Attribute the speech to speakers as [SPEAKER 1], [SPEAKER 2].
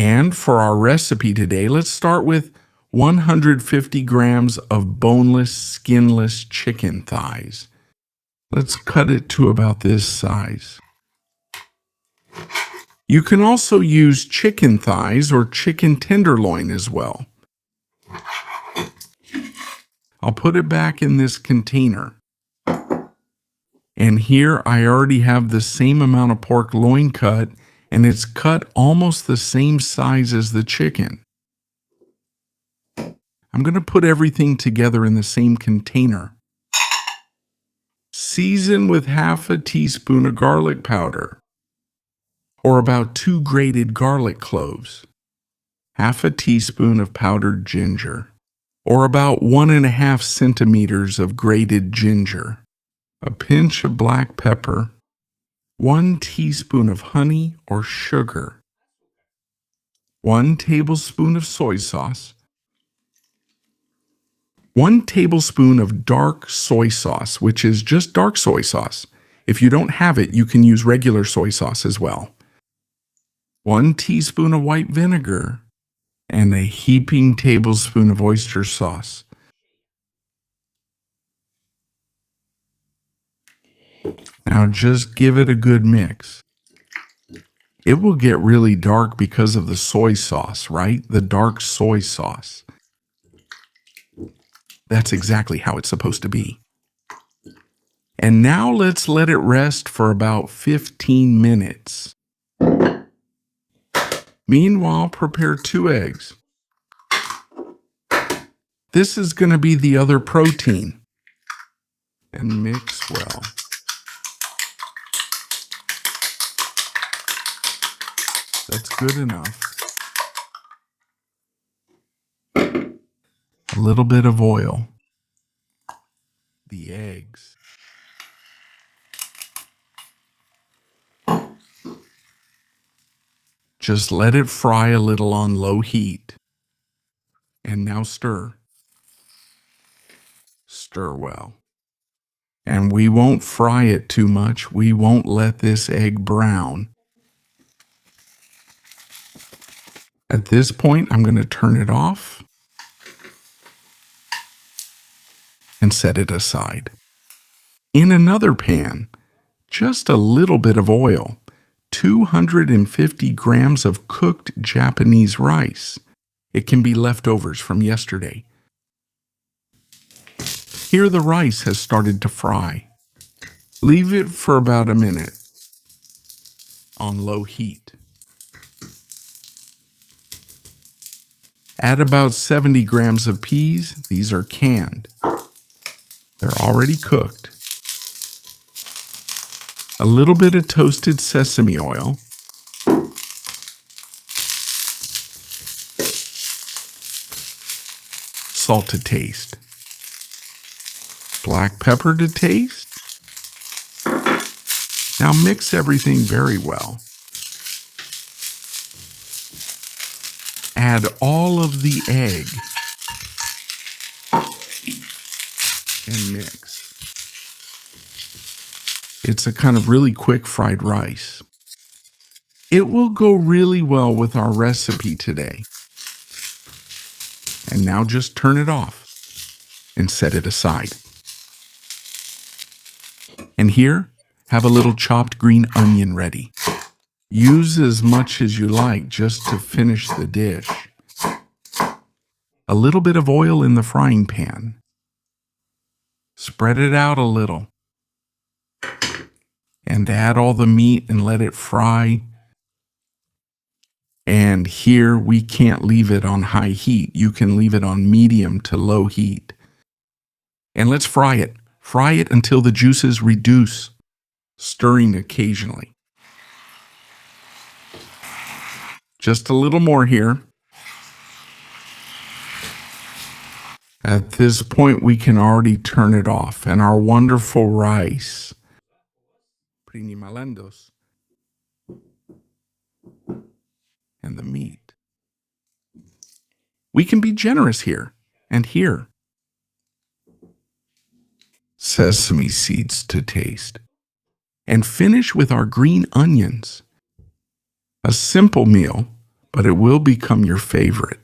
[SPEAKER 1] And for our recipe today, let's start with 150 grams of boneless, skinless chicken thighs. Let's cut it to about this size. You can also use chicken thighs or chicken tenderloin as well. I'll put it back in this container. And here I already have the same amount of pork loin cut, and it's cut almost the same size as the chicken. I'm going to put everything together in the same container. Season with half a teaspoon of garlic powder, or about 2 grated garlic cloves, half a teaspoon of powdered ginger, or about 1.5 centimeters of grated ginger, a pinch of black pepper, 1 teaspoon of honey or sugar, 1 tablespoon of soy sauce, 1 tablespoon of dark soy sauce, which is just dark soy sauce. If you don't have it, you can use regular soy sauce as well. 1 teaspoon of white vinegar, and a heaping tablespoon of oyster sauce. Now just give it a good mix. It will get really dark because of the soy sauce, right? The dark soy sauce. That's exactly how it's supposed to be. And now let's let it rest for about 15 minutes. Meanwhile, prepare 2 eggs. This is going to be the other protein. And mix well. That's good enough. A little bit of oil. The eggs. Just let it fry a little on low heat. And now stir. Stir well. And we won't fry it too much. We won't let this egg brown. At this point, I'm going to turn it off and set it aside. In another pan, just a little bit of oil, 250 grams of cooked Japanese rice. It can be leftovers from yesterday. Here the rice has started to fry. Leave it for about a minute on low heat. Add about 70 grams of peas. These are canned. They're already cooked. A little bit of toasted sesame oil. Salt to taste. Black pepper to taste. Now mix everything very well. Add all of the egg and mix. It's a kind of really quick fried rice. It will go really well with our recipe today. And now just turn it off and set it aside. And here, have a little chopped green onion ready. Use as much as you like just to finish the dish. A little bit of oil in the frying pan. Spread it out a little. And add all the meat and let it fry. And here we can't leave it on high heat. You can leave it on medium to low heat. And let's fry it. Fry it until the juices reduce, stirring occasionally. Just a little more here. At this point, we can already turn it off, and our wonderful rice. Prinimalandos. And the meat. We can be generous here and here. Sesame seeds to taste. And finish with our green onions. A simple meal, but it will become your favorite.